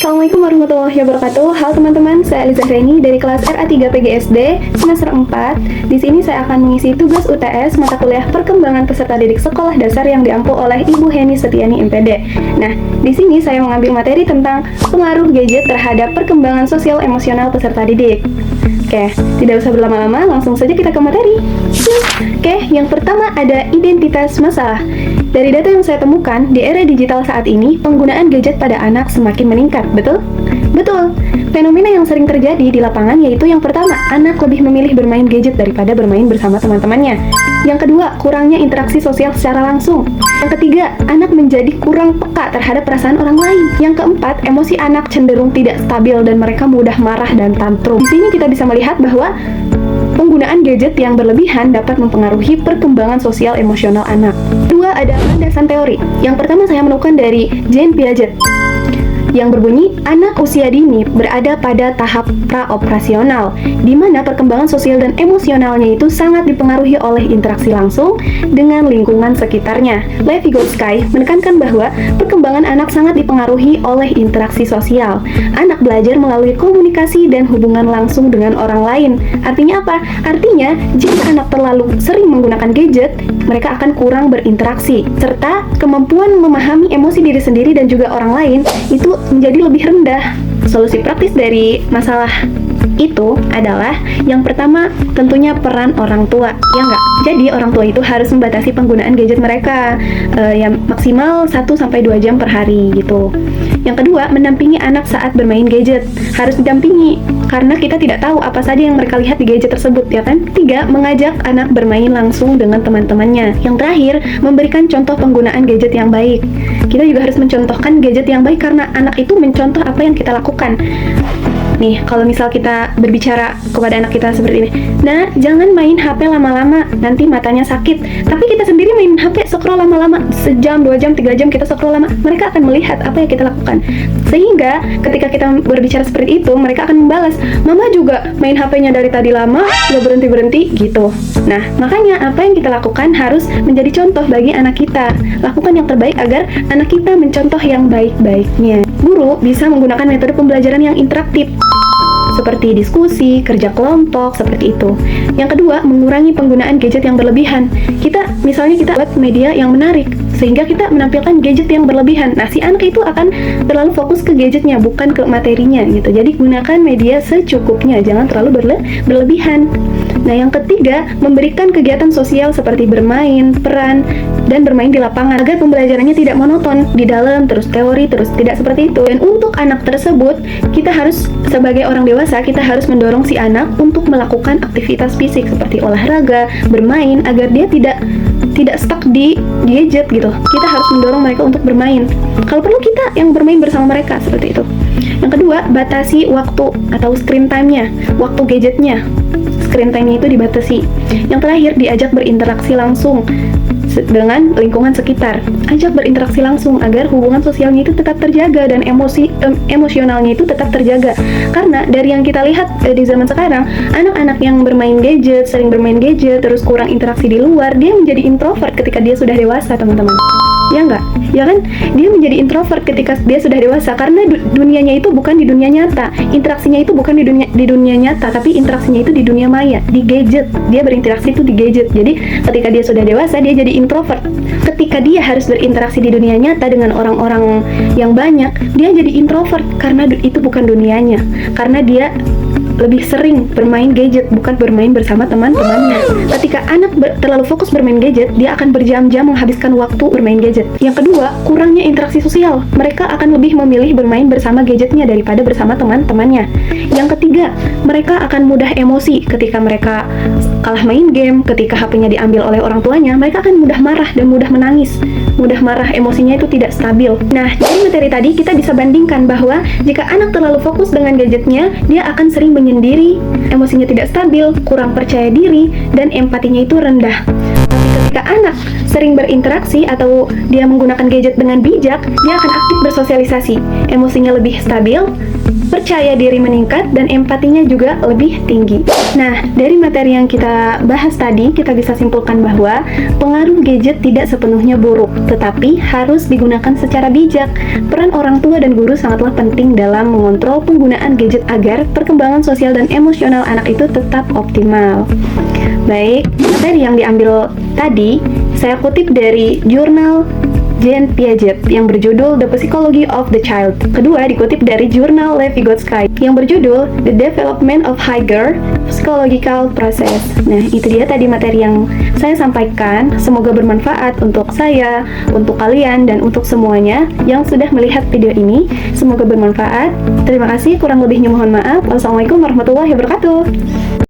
Assalamualaikum warahmatullahi wabarakatuh. Halo teman-teman, saya Eliza Reni dari kelas RA3 PGSD semester 4. Di sini saya akan mengisi tugas UTS mata kuliah Perkembangan Peserta Didik Sekolah Dasar yang diampu oleh Ibu Heni Setiani MPD. Nah, di sini saya mengambil materi tentang pengaruh gadget terhadap perkembangan sosial emosional peserta didik. Oke, tidak usah berlama-lama, langsung saja kita ke materi. Oke, yang pertama ada identitas masalah. Dari data yang saya temukan, di era digital saat ini, penggunaan gadget pada anak semakin meningkat, betul? Betul. Fenomena yang sering terjadi di lapangan yaitu yang pertama, anak lebih memilih bermain gadget daripada bermain bersama teman-temannya. Yang kedua, kurangnya interaksi sosial secara langsung. Yang ketiga, anak menjadi kurang peka terhadap perasaan orang lain. Yang keempat, emosi anak cenderung tidak stabil dan mereka mudah marah dan tantrum. Di sini kita bisa melihat bahwa penggunaan gadget yang berlebihan dapat mempengaruhi perkembangan sosial emosional anak. Kedua, ada landasan teori. Yang pertama saya menemukan dari Jean Piaget, yang berbunyi, anak usia dini berada pada tahap praoperasional, di mana perkembangan sosial dan emosionalnya itu sangat dipengaruhi oleh interaksi langsung dengan lingkungan sekitarnya. Lev Vygotsky menekankan bahwa perkembangan anak sangat dipengaruhi oleh interaksi sosial. Anak belajar melalui komunikasi dan hubungan langsung dengan orang lain. Artinya apa? Artinya, jika anak terlalu sering menggunakan gadget, mereka akan kurang berinteraksi, serta kemampuan memahami emosi diri sendiri dan juga orang lain itu menjadi lebih rendah. Solusi praktis dari masalah itu adalah yang pertama tentunya peran orang tua, ya enggak? Jadi orang tua itu harus membatasi penggunaan gadget mereka ya maksimal 1-2 jam per hari gitu. Yang kedua, mendampingi anak saat bermain gadget. Harus didampingi karena kita tidak tahu apa saja yang mereka lihat di gadget tersebut, ya kan? Tiga, mengajak anak bermain langsung dengan teman-temannya. Yang terakhir, memberikan contoh penggunaan gadget yang baik. Kita juga harus mencontohkan gadget yang baik karena anak itu mencontoh apa yang kita lakukan. Nih, kalau misal kita berbicara kepada anak kita seperti ini, nah, jangan main HP lama-lama, nanti matanya sakit. Tapi kita sendiri main HP, scroll lama-lama, sejam, 2 jam, 3 jam kita scroll lama, mereka akan melihat apa yang kita lakukan. Sehingga ketika kita berbicara seperti itu, mereka akan membalas, mama juga main HP-nya dari tadi lama, gak berhenti-berhenti, gitu. Nah, makanya apa yang kita lakukan harus menjadi contoh bagi anak kita. Lakukan yang terbaik agar anak kita mencontoh yang baik-baiknya. Guru bisa menggunakan metode pembelajaran yang interaktif, seperti diskusi, kerja kelompok, seperti itu. Yang kedua, mengurangi penggunaan gadget yang berlebihan. Misalnya kita buat media yang menarik, sehingga kita menampilkan gadget yang berlebihan. Nah, si anak itu akan terlalu fokus ke gadgetnya, bukan ke materinya, gitu. Jadi, gunakan media secukupnya, jangan terlalu berlebihan. Nah, yang ketiga, memberikan kegiatan sosial seperti bermain, peran, dan bermain di lapangan agar pembelajarannya tidak monoton, di dalam, terus teori, terus tidak seperti itu. Dan untuk anak tersebut, kita harus, sebagai orang dewasa, kita harus mendorong si anak untuk melakukan aktivitas fisik seperti olahraga, bermain, agar dia tidak stuck di gadget gitu. Kita harus mendorong mereka untuk bermain. Kalau perlu kita yang bermain bersama mereka, seperti itu. Yang kedua, batasi waktu atau screen time-nya, waktu gadgetnya. Screen time-nya itu dibatasi. Yang terakhir, diajak berinteraksi langsung dengan lingkungan sekitar. Ajak berinteraksi langsung agar hubungan sosialnya itu tetap terjaga dan emosionalnya itu tetap terjaga. Karena dari yang kita lihat di zaman sekarang, anak-anak yang bermain gadget, sering bermain gadget, terus kurang interaksi di luar, dia menjadi introvert ketika dia sudah dewasa, teman-teman. Ya enggak? Ya kan? Dia menjadi introvert ketika dia sudah dewasa karena dunianya itu bukan di dunia nyata. Interaksinya itu bukan di dunia nyata, tapi interaksinya itu di dunia maya, di gadget. Dia berinteraksi itu di gadget. Jadi, ketika dia sudah dewasa, dia jadi introvert. Ketika dia harus berinteraksi di dunia nyata dengan orang-orang yang banyak, dia jadi introvert karena itu bukan dunianya. Karena dia lebih sering bermain gadget, bukan bermain bersama teman-temannya. Ketika anak terlalu fokus bermain gadget, dia akan berjam-jam menghabiskan waktu bermain gadget. Yang kedua, kurangnya interaksi sosial. Mereka akan lebih memilih bermain bersama gadgetnya daripada bersama teman-temannya. Yang ketiga, mereka akan mudah emosi ketika mereka kalah main game, ketika HP-nya diambil oleh orang tuanya, mereka akan mudah marah dan mudah menangis. Mudah marah, emosinya itu tidak stabil. Nah, dari materi tadi kita bisa bandingkan bahwa jika anak terlalu fokus dengan gadgetnya, dia akan sering menyendiri, emosinya tidak stabil, kurang percaya diri, dan empatinya itu rendah. Tapi ketika anak sering berinteraksi atau dia menggunakan gadget dengan bijak, dia akan aktif bersosialisasi, emosinya lebih stabil, percaya diri meningkat, dan empatinya juga lebih tinggi. Nah, dari materi yang kita bahas tadi, kita bisa simpulkan bahwa pengaruh gadget tidak sepenuhnya buruk, tetapi harus digunakan secara bijak. Peran orang tua dan guru sangatlah penting dalam mengontrol penggunaan gadget agar perkembangan sosial dan emosional anak itu tetap optimal. Baik, materi yang diambil tadi saya kutip dari jurnal Jean Piaget yang berjudul The Psychology of the Child. Kedua dikutip dari jurnal Levi-Gotsky yang berjudul The Development of Higher Psychological Process. Nah, itu dia tadi materi yang saya sampaikan. Semoga bermanfaat untuk saya, untuk kalian, dan untuk semuanya yang sudah melihat video ini. Semoga bermanfaat. Terima kasih, kurang lebihnya mohon maaf. Wassalamualaikum warahmatullahi wabarakatuh.